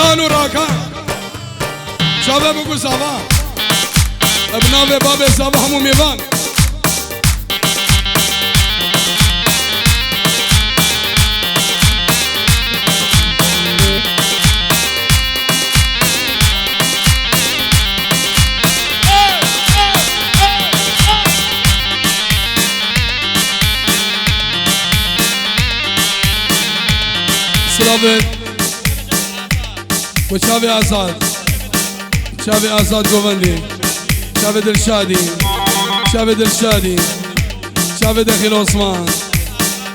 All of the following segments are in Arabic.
میوان و راکان شابه بگو زاوا ابناء باب زاوا همو میوان سلامت و چاوی آزاد چاوی آزاد گووندی چاوی دلشادی چاوی دلشادی چاوی دخیل عثمان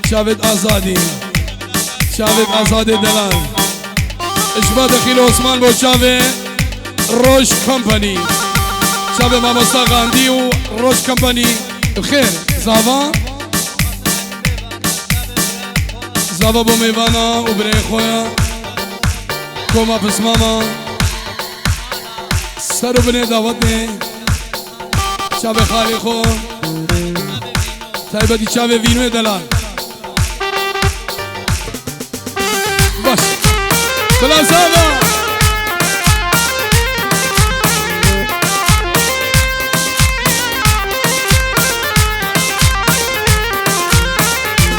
چاوی آزادی چاوی آزاد دلال اشبا دخیل عثمان با چاوی روش کمپانی چاوی مامستا غاندی و روش کمپانی بخیر زاوا زاوا بو میوانا و برای خویا کوما پس ماما سر و بنه دعوت نه چاوه خالی خو تایبتی چاوه وینوی دلال باش دلال زاوا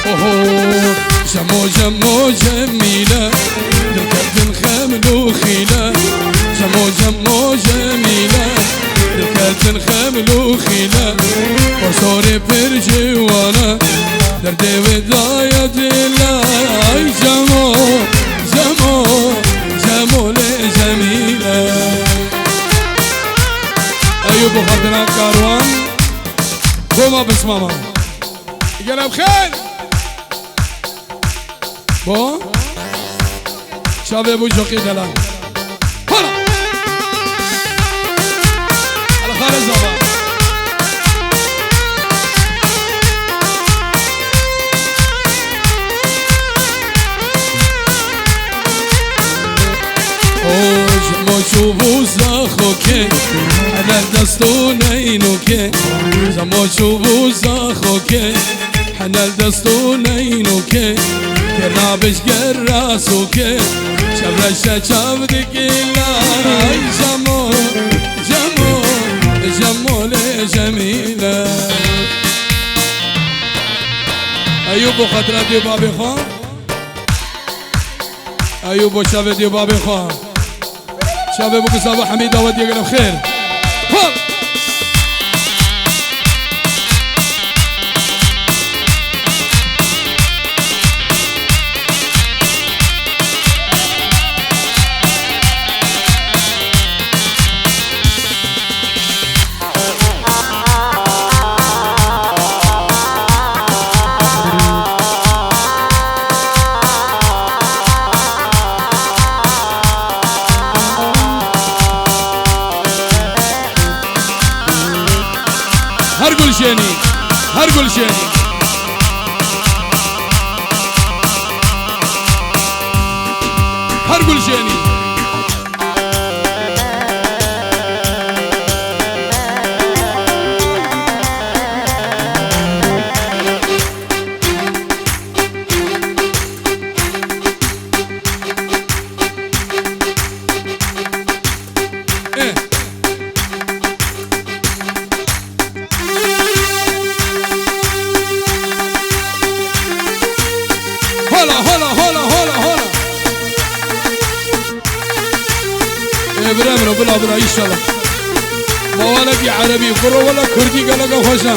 اوه جمو جمو جميلة ركبت الخمل وخيلة جمو جمو جميلة ركبت الخمل وخيلة وصوري برجي وانا دردي وداية دلاي جمو جمو جمو جميلة أيوب خطنا كاروان قوما بس ماما قلب خير با شابه بو جوقی دلال هلا على خالد زبا اوج موشو بوزا خوکه حلال دستون اینو که زموشو بوزا خوکه حلال دستون اینو که کرنابش گر راسو که شبرشا چاو دکیلا جمو جمو جمو جمیلا ایوب خطرات دیو بابی خواه ایوب شاوه دیو بابی خواه شاوه بو کسابه حمید داود یقلب خیر خواه هر گلشنی هر گلشنی هر گلشنی هلا هلا هلا هلا هلا برامرو بلا بلا إنشاءالله ما ولدي عربي برا ولا كردي قالك خوشا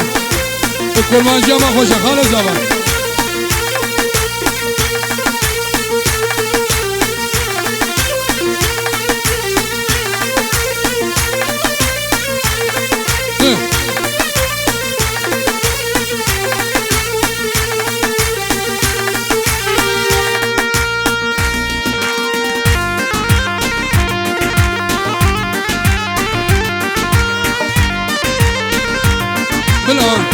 كل ما جاء ما خوشا خالص زبان بالآن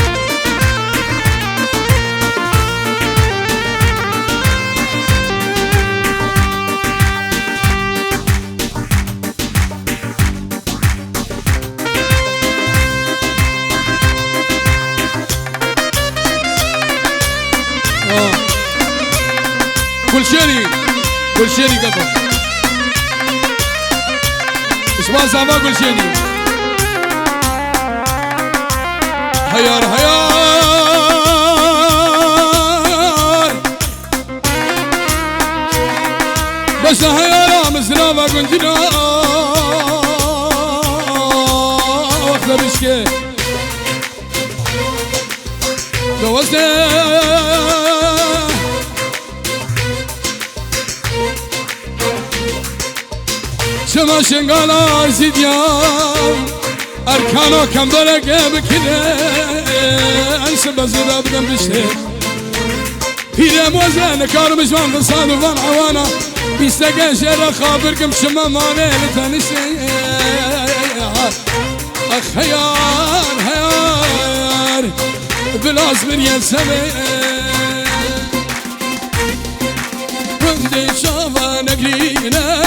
كل شيء قطع اشبال زعما قلشيني هيار هيار بس هيار مزرابة قنجنا وقت بشكي دوزنا شما شنگالا زیدیان ارکانو کم برگه بکنه انس بزوده بدم بشه پیره موزه نکارو بجوان بصاد و فان عوانا بیستگه شیر خابرکم شما مانه لتنشه اخ هیار هیار بلاز من ينسمي رندي شافا نقلينا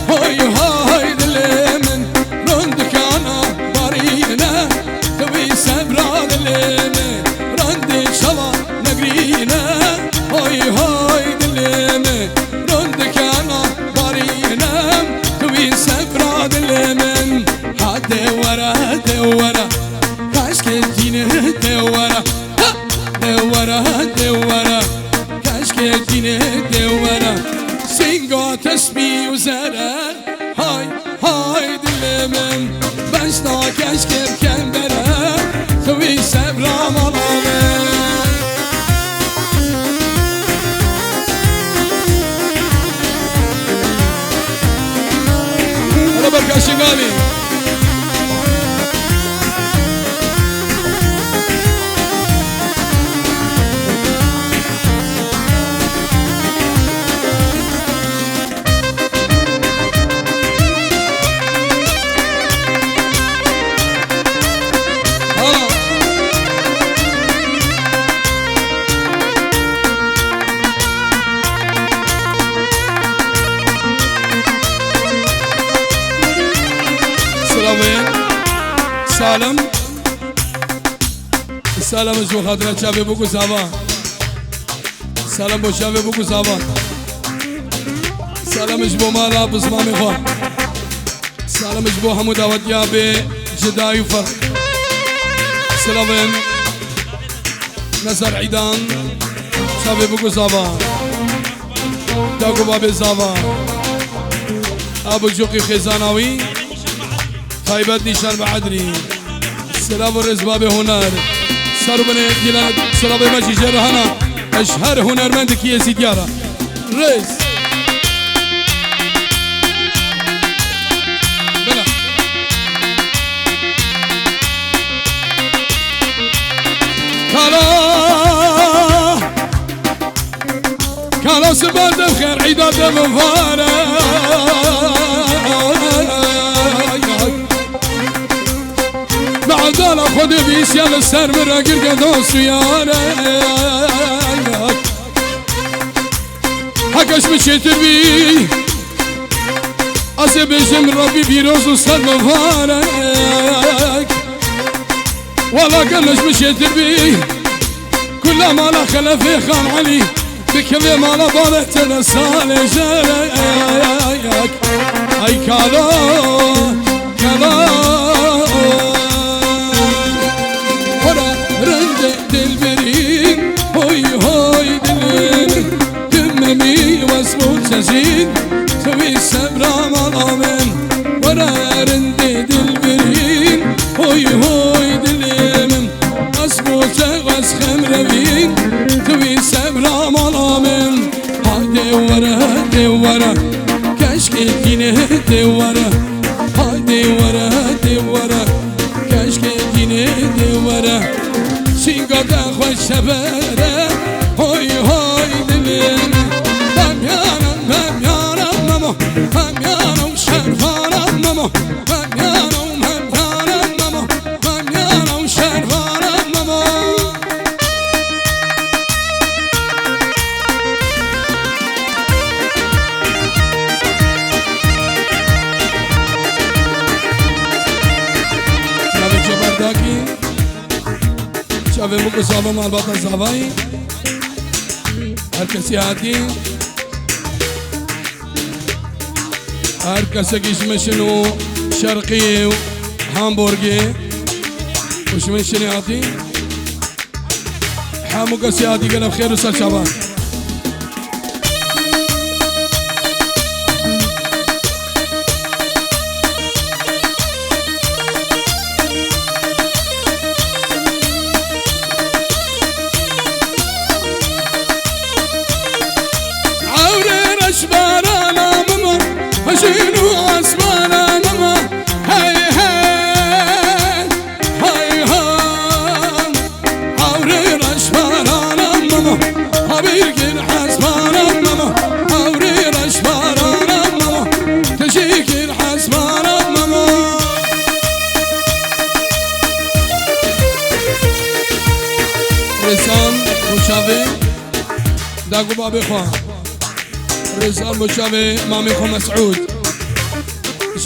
هاي هاي دلمن رندك انا بارينا تبي سبرا دلمن رندي شافا نقلينا هاي هاي دلمن رندك انا بارينا تبي سبرا دلمن حد ورا دورا كاشكي جينه دورا دورا دورا كاشكي جينه دورا سينغو تسبي وزرر هاي هاي دلمن بشتا كاشكي بكمبرا توي سبرا مالامن هلا بركة شغالي سلام سلام جو خاطر چاوی بگو زبان سلام با چاوی بگو زبان سلامش با مالا بزمام خواه سلامش با همو دعوتیا به جدای و فرق سلام نظر عیدان چاوی بگو زبان داگو باب زبان ابو جوقی خزاناوی طيبات نشان بعدني سلام الرزباب هنر صاروا بني ديلان سلام ماشي جرهنا اشهر هنرمندك يا سيديارا ريس بلا كالا سبان بخير عيدات مفارق بعدالا خود بیسیال سر برا گرگدان سویانه حکش بچیتر بی از بیشم ربی بیروز و سر مفارق والا کنش بچیتر بی کل مالا خلفی خان علی بکوی مالا بالتن سال جرک ای کالا کالا زين توي سبرا مالامن ورا رندي دلبرين هوي هوي دلمن اسبوت غس خمرين توي سبرا مالامن هاي ورا كشكي ينه دورا هاي ورا كشكي ينه دورا سينغا خوش شبره هوي هوي دلمن شاوه مو سلام البته زوای هر کسی هاتی هر کسی کیش مشنو شرقي وهامبورغي وش من شنياتي حامو قسياتي قال بخير وسال شباب عوري رشبارانا ماما هشينو عصبانا ماما هاي هاي هاي هاي عوري رشبارانا ماما هبيركن حسبانا ماما عوري رشبارانا ماما تشيكن حسبانا ماما رزان مشاوي داقو بابي خوان رزان مشاوي مامي خو مسعود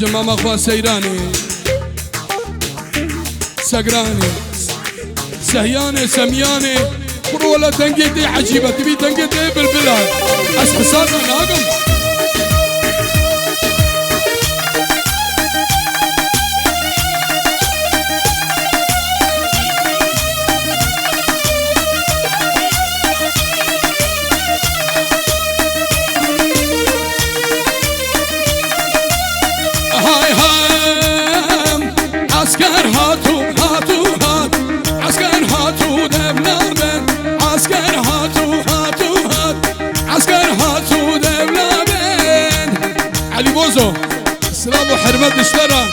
جماما خو سيراني سقراني سهياني سمياني ولا تنقيتي عجيبة تبي تنقيتي بالبلاد أسحسانا ناقم هاي هاي عسكر هاتو هاتو هات عسكر هاتو دبلابن عسكر هاتو هاتو هات عسكر هاتو دبلابن علي بوزو السلام وحرمات اشترى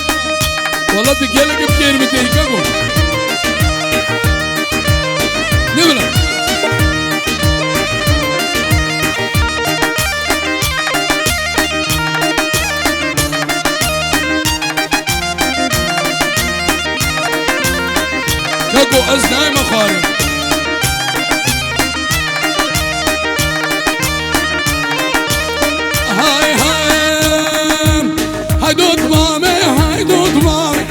والله تقلق بكير متيكبو نبلا كاكو أزناي مخارج هاي هاي هاي دوت مامي هاي دوت مامي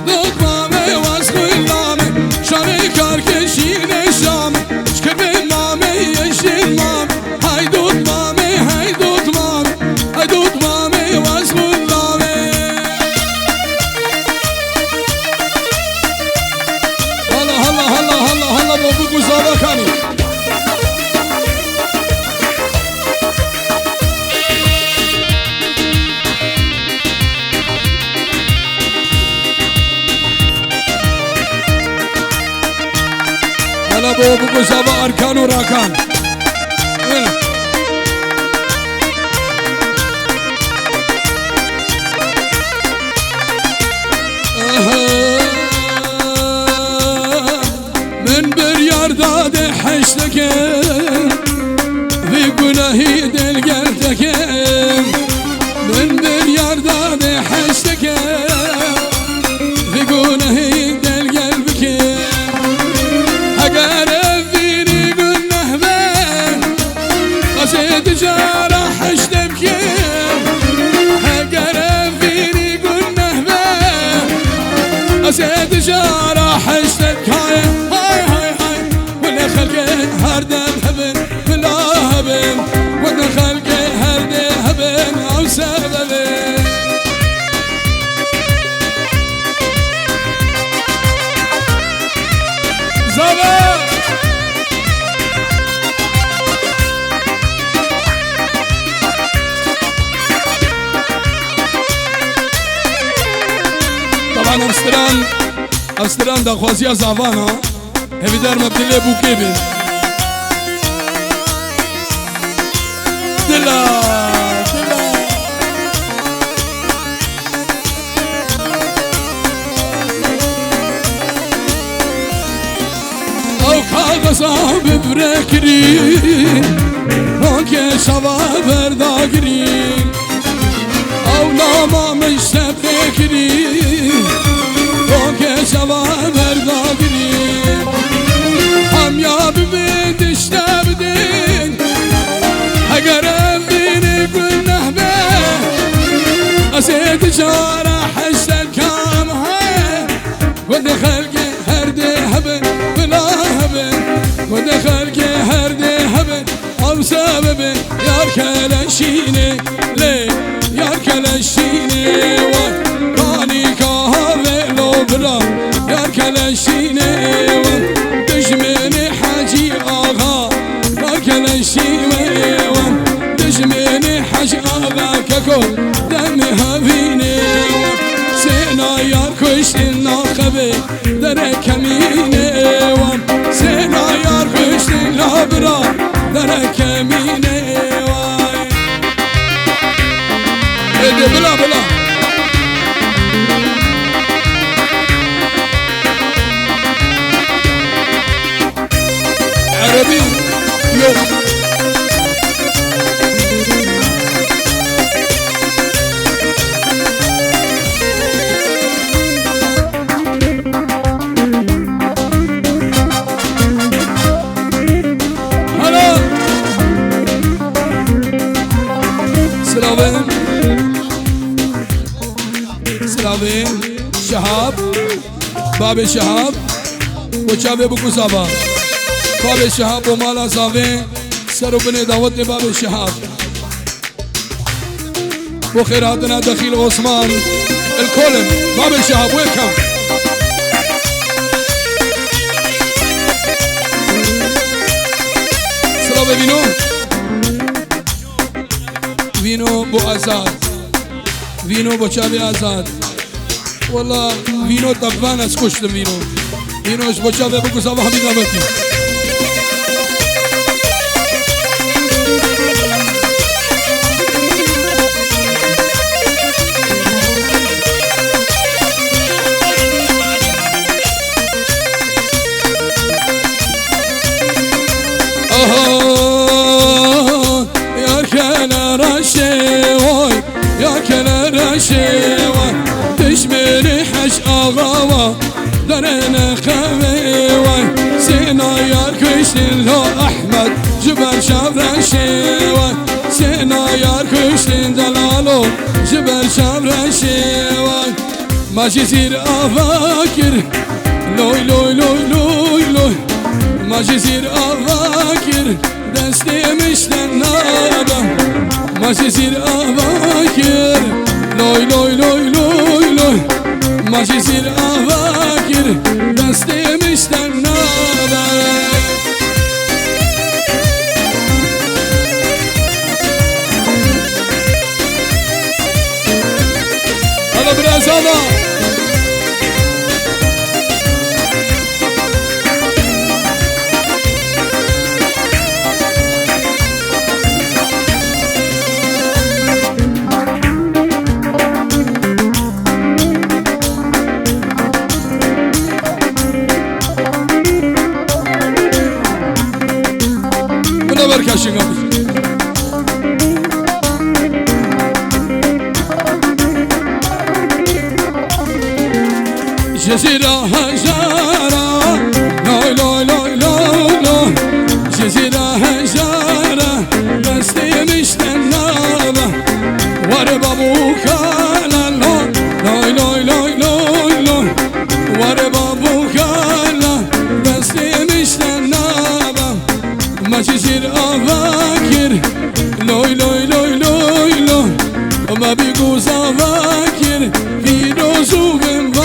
دوت مامي واسخو اللامي شامي كاركشين شامي شكبين مامي يشين مامي هاي دوت مامي هاي دوت مامي هاي دوت مامي واسخو اللامي هلا هلا هلا هلا هلا بابوك وزارة كاني هلا بابوك وزارة أركان وراكان هنا من بريار داد حشتكم في قناهي دل قلتكم من بريار داد حشتكم في قناهي دل قلبكم هقار فيني قلنه بان قصيد جارح حشتكم هقار فيني قلنه بان قصيد جارح حشتك هاي هاي هاي ولا خلقه هردم هبن بلا هبن ولا خلقه هرده هبن او سببن زبا طبعا أمستران دا خوازيا زعفانا هفي دار مبدلي بوكيبي دلا دلا او کاغذا ببرکرین روکه شوا برداگرین او ناما مشتب بکرین روکه شوا برداگرین هم یا ببندشته بدین اگر بینی گنه به اسید جاره حشت کام های ود خلقی هر ده هبن بلا هبن ود خلقی هر ده هبن او سبب یار کلشینه لی یار کلشینه و کانی برا يا كلاشيني دجمني حاجي آغا يا كلاشيني دجمني حاجي آغا ككو دمي هافيني سينا يا كشتنا خبي در كميني سينا يا كشتنا برا در كميني ايدي بلا بلا عربي يوم هلا سلامين سلامين شهاب باب شهاب وشابه بكو صابا باب الشهاب ومالا صافين سروا بني دعوتني باب الشهاب وخيراتنا دخيل عثمان الكولم باب الشهاب ويلكم سلام فينو فينو بو آزاد فينو بو شابي آزاد والله فينو طبان اسكشت فينو فينو بو شابي بكو صابا حبيب نبتي شيوة تشمري حش أغاوة درنا خميوة سينا يا كشتن لو أحمد جبل شابر شيوة سينا يا كشتن دلالو جبل شابر شيوة ما جزير أفاكر لوي لوي لوي لوي لوي ما جزير أفاكر دستي مشتن نابا ما جزير أفاكر لوي لوي لوي لوي لوي ما يصير أفاكر دستي مستنى هلا برازانا بركاشين جزيرة هجارة لوي لوي لوي لوي لوي جزيرة هجارة دستي مشتنابة وربا بوكالا لوي لوي لوي لوي لوي وربا بوكالا دستي مشتنابة ما يصير أفاكر لوي لوي لوي لوي لوي ما بيجوز أفاكر في روزو بمبارك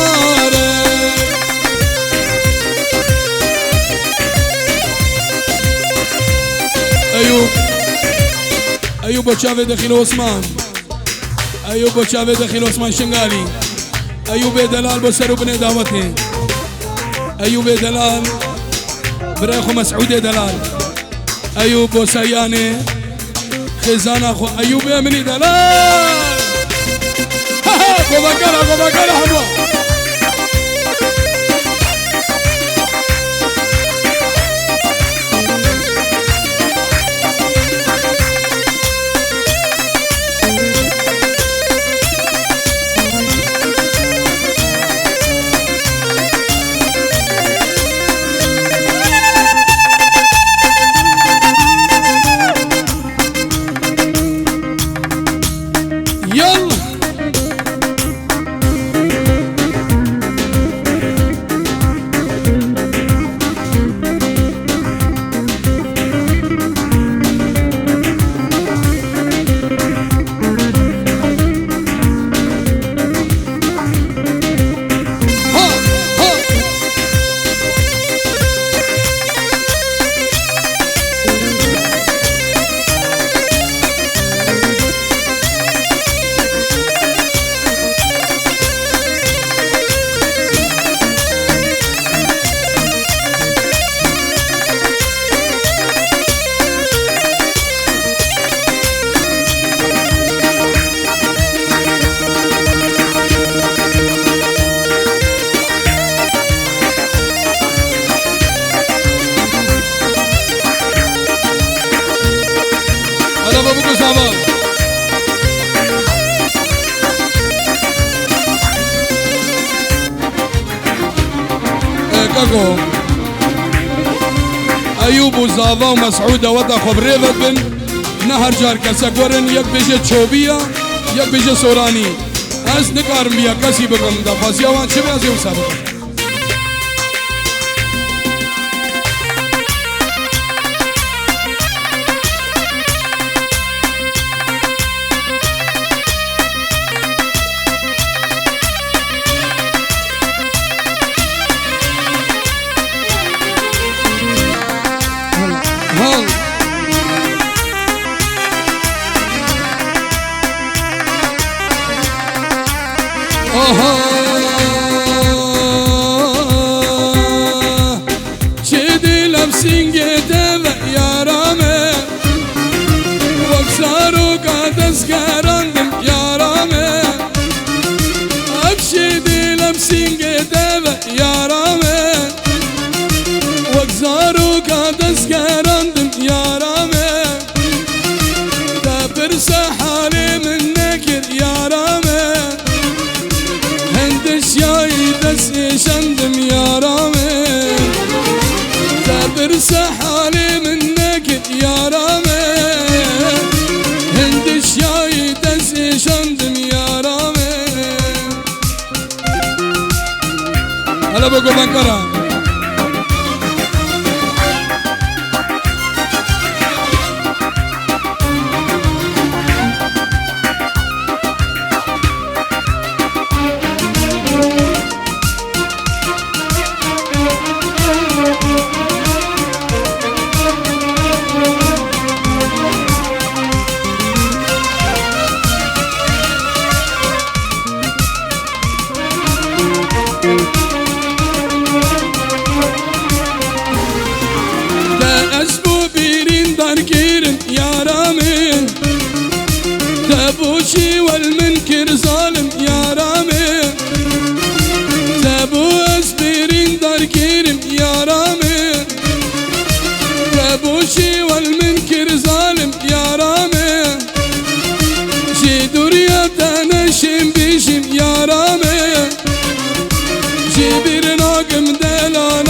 أيوب بوشافي دخيل عثمان أيوب بوشافي دخيل عثمان شنغالي أيوب دلال بسرو بني دعوتني أيوب دلال براخو مسعود دلال أيوب وسياني خزان أخو أيوب يمني دلال قبكرة حبا كاكو أيوب وزاضا ومسعود ودا خبريفت بن نهر جار كسكورن يك بيجي تشوبيا يك بيجي سوراني از نكارم بيا كسي بكم دا فاسيا وان شبه ازي وسابق Çedi lafsinge deve yarame Vaksaru kades garandım yarame Çedi lafsinge deve yarame Vaksaru kades garandım yarame Tabirse halim nekir yarame دس شندم يا رامي تبرس حالي منك يا رامي هند الشاي دس شندم يا رامي هلا بقول بنكرة تبوشي والمنكر ظالم يا رامي تبو اسبرين دار كريم يا رامي تبوشي والمنكر ظالم يا رامي جي دوريا تنشم بيشم يا رامي جي بيرناقم دلال